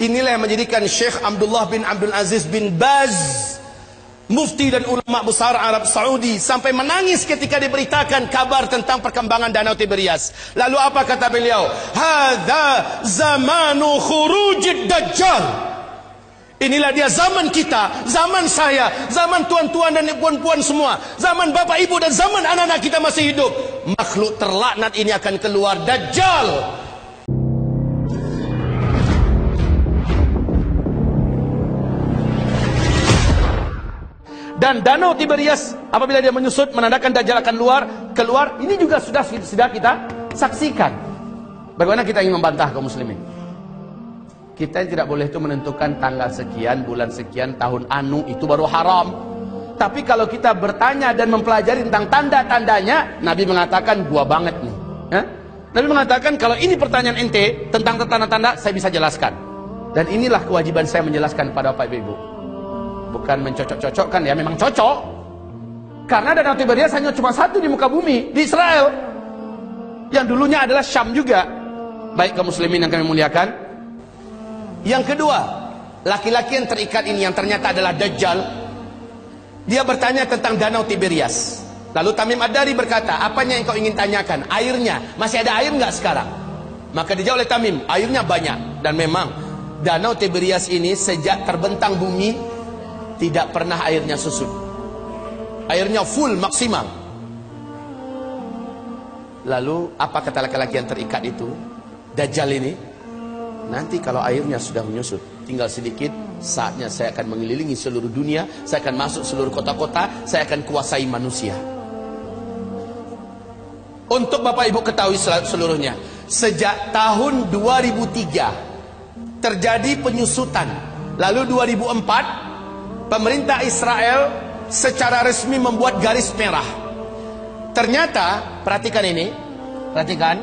Inilah yang menjadikan Syekh Abdullah bin Abdul Aziz bin Baz, mufti dan ulama besar Arab Saudi, sampai menangis ketika diberitakan kabar tentang perkembangan Danau Tiberias. Lalu apa kata beliau? Hadza zamanu khurujid dajjal. Inilah dia zaman kita, zaman saya, zaman tuan-tuan dan puan-puan semua, zaman bapak ibu dan zaman anak-anak kita masih hidup. Makhluk terlaknat ini akan keluar, Dajjal. Dan Danau Tiberias apabila dia menyusut menandakan Dajjal akan keluar. Ini juga sudah kita saksikan. Bagaimana kita ingin membantah kaum muslimin? Kita yang tidak boleh itu menentukan tanggal sekian, bulan sekian, tahun anu, itu baru haram. Tapi kalau kita bertanya dan mempelajari tentang tanda-tandanya, Nabi mengatakan gua banget nih. Nabi mengatakan kalau ini pertanyaan ente tentang tanda-tanda, saya bisa jelaskan. Dan inilah kewajiban saya menjelaskan kepada Bapak Ibu. Bukan mencocok-cocokkan, ya memang cocok. Karena Danau Tiberias hanya cuma satu di muka bumi, di Israel. Yang dulunya adalah Syam juga. Baik kaum muslimin yang kami muliakan. Yang kedua, laki-laki yang terikat ini yang ternyata adalah Dajjal. Dia bertanya tentang Danau Tiberias. Lalu Tamim Ad-Dari berkata, apanya yang kau ingin tanyakan? Airnya, masih ada air nggak sekarang? Maka dijawab oleh Tamim, airnya banyak. Dan memang Danau Tiberias ini sejak terbentang bumi tidak pernah airnya susut. Airnya full maksimal. Lalu apa kata laki-laki yang terikat itu? Dajjal ini, nanti kalau airnya sudah menyusut, tinggal sedikit, saatnya saya akan mengelilingi seluruh dunia, saya akan masuk seluruh kota-kota, saya akan kuasai manusia. Untuk Bapak Ibu ketahui seluruhnya, sejak tahun 2003 terjadi penyusutan. Lalu 2004 pemerintah Israel secara resmi membuat garis merah. Ternyata, perhatikan ini, perhatikan.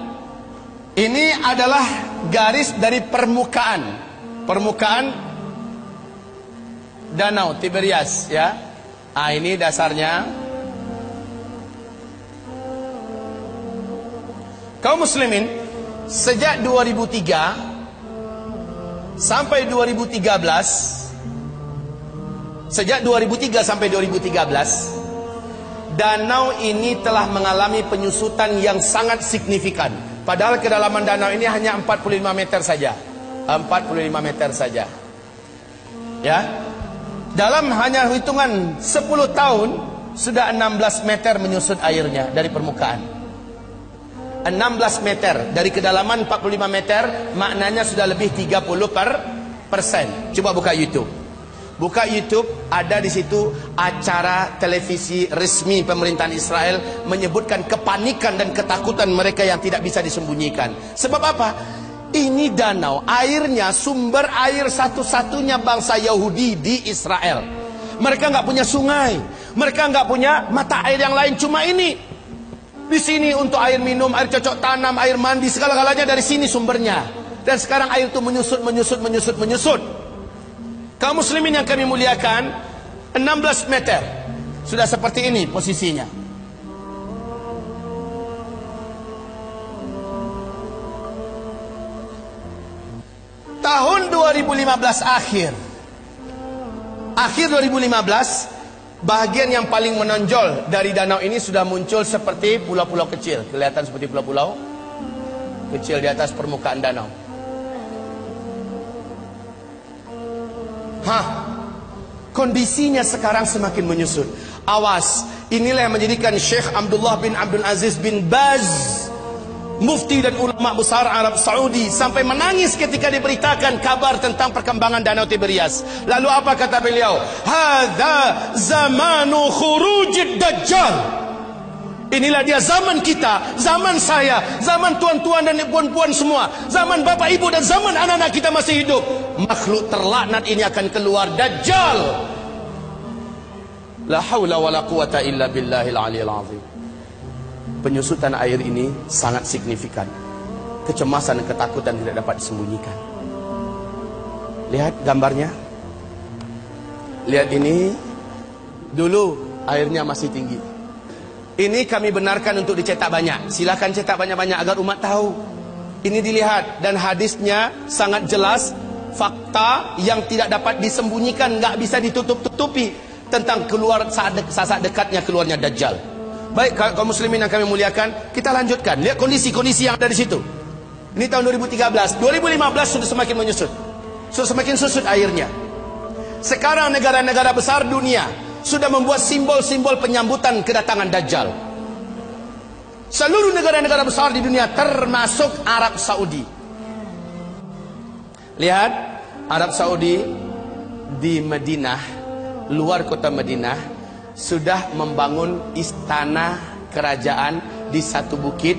Ini adalah garis dari permukaan Danau Tiberias, ya. Ah, ini dasarnya. Kaum muslimin, sejak 2003 sampai 2013, sejak 2003 sampai 2013, danau ini telah mengalami penyusutan yang sangat signifikan. Padahal kedalaman danau ini hanya 45 meter saja. 45 meter saja. Ya. Dalam hanya hitungan 10 tahun sudah 16 meter menyusut airnya dari permukaan. 16 meter dari kedalaman 45 meter, maknanya sudah lebih 30%. Coba buka YouTube. Buka YouTube, ada di situ acara televisi resmi pemerintahan Israel menyebutkan kepanikan dan ketakutan mereka yang tidak bisa disembunyikan. Sebab apa? Ini danau, airnya sumber air satu-satunya bangsa Yahudi di Israel. Mereka nggak punya sungai, mereka nggak punya mata air yang lain, cuma ini. Di sini untuk air minum, air cocok tanam, air mandi, segala-galanya dari sini sumbernya. Dan sekarang air itu menyusut. Kaum muslimin yang kami muliakan, 16 meter. Sudah seperti ini posisinya. Tahun 2015 akhir 2015, bahagian yang paling menonjol dari danau ini sudah muncul seperti pulau-pulau kecil. Kelihatan seperti pulau-pulau kecil di atas permukaan danau. Kondisinya sekarang semakin menyusut. Awas, inilah yang menjadikan Syekh Abdullah bin Abdul Aziz bin Baz, mufti dan ulama besar Arab Saudi, sampai menangis ketika diberitakan kabar tentang perkembangan Danau Tiberias. Lalu apa kata beliau? Hadza zamanu khurujid dajjal. Inilah dia zaman kita, zaman saya, zaman tuan-tuan dan puan-puan semua, zaman bapak ibu dan zaman anak-anak kita masih hidup. Makhluk terlaknat ini akan keluar, Dajjal. La haula wa la quwata illa billahil aliyil azim. Penyusutan air ini sangat signifikan. Kecemasan dan ketakutan tidak dapat disembunyikan. Lihat gambarnya. Lihat ini. Dulu airnya masih tinggi. Ini kami benarkan untuk dicetak banyak. Silakan cetak banyak-banyak agar umat tahu. Ini dilihat dan hadisnya sangat jelas. fakta yang tidak dapat disembunyikan, nggak bisa ditutup-tutupi tentang keluar saat dekatnya keluarnya Dajjal. Baik kaum muslimin yang kami muliakan, kita lanjutkan. Lihat kondisi-kondisi yang ada di situ. Ini tahun 2013, 2015 sudah semakin menyusut. Sudah semakin susut airnya. Sekarang negara-negara besar dunia sudah membuat simbol-simbol penyambutan kedatangan Dajjal. Seluruh negara-negara besar di dunia termasuk Arab Saudi. Lihat, Arab Saudi di Madinah, luar kota Madinah, sudah membangun istana kerajaan di satu bukit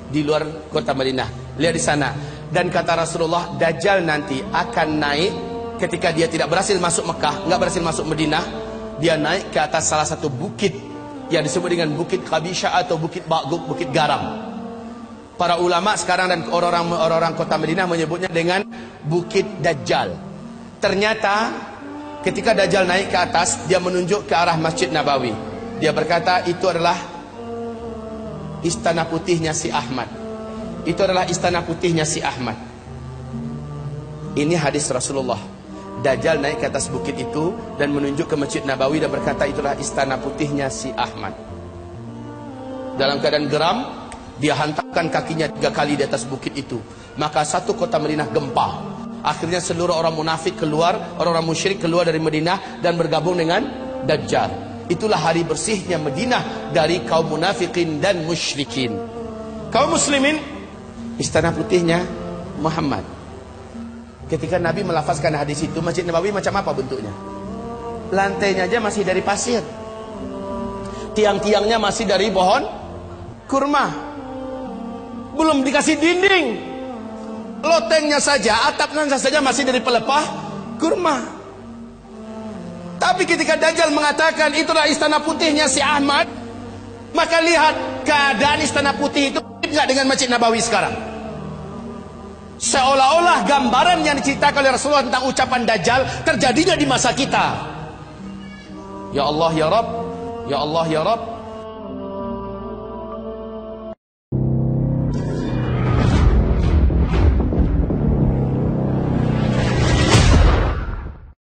di luar kota Madinah. Lihat di sana. Dan kata Rasulullah, Dajjal nanti akan naik ketika dia tidak berhasil masuk Mekah, nggak berhasil masuk Madinah, dia naik ke atas salah satu bukit yang disebut dengan Bukit Qabisha atau Bukit Ba'gub, Bukit Garam. Para ulama sekarang dan orang-orang kota Madinah menyebutnya dengan Bukit Dajjal. Ternyata ketika Dajjal naik ke atas, dia menunjuk ke arah Masjid Nabawi. Dia berkata, itu adalah istana putihnya si Ahmad. Itu adalah istana putihnya si Ahmad. Ini hadis Rasulullah. Dajjal naik ke atas bukit itu dan menunjuk ke Masjid Nabawi dan berkata, itulah istana putihnya si Ahmad. Dalam keadaan geram, dia hantarkan kakinya 3 kali di atas bukit itu. Maka satu kota Madinah gempa. Akhirnya seluruh orang munafik keluar, orang-orang musyrik keluar dari Madinah dan bergabung dengan Dajjal. Itulah hari bersihnya Madinah dari kaum munafikin dan musyrikin. Kaum muslimin, istana putihnya Muhammad. Ketika Nabi melafazkan hadis itu, Masjid Nabawi macam apa bentuknya? Lantainya aja masih dari pasir. Tiang-tiangnya masih dari pohon kurma. Belum dikasih dinding. Lotengnya saja, atapnya saja masih dari pelepah kurma. Tapi ketika Dajjal mengatakan itulah istana putihnya si Ahmad, maka lihat keadaan istana putih itu tidak dengan Masjid Nabawi sekarang. Seolah-olah gambaran yang diceritakan oleh Rasulullah tentang ucapan Dajjal terjadinya di masa kita. Ya Allah ya Rabb, ya Allah ya Rabb,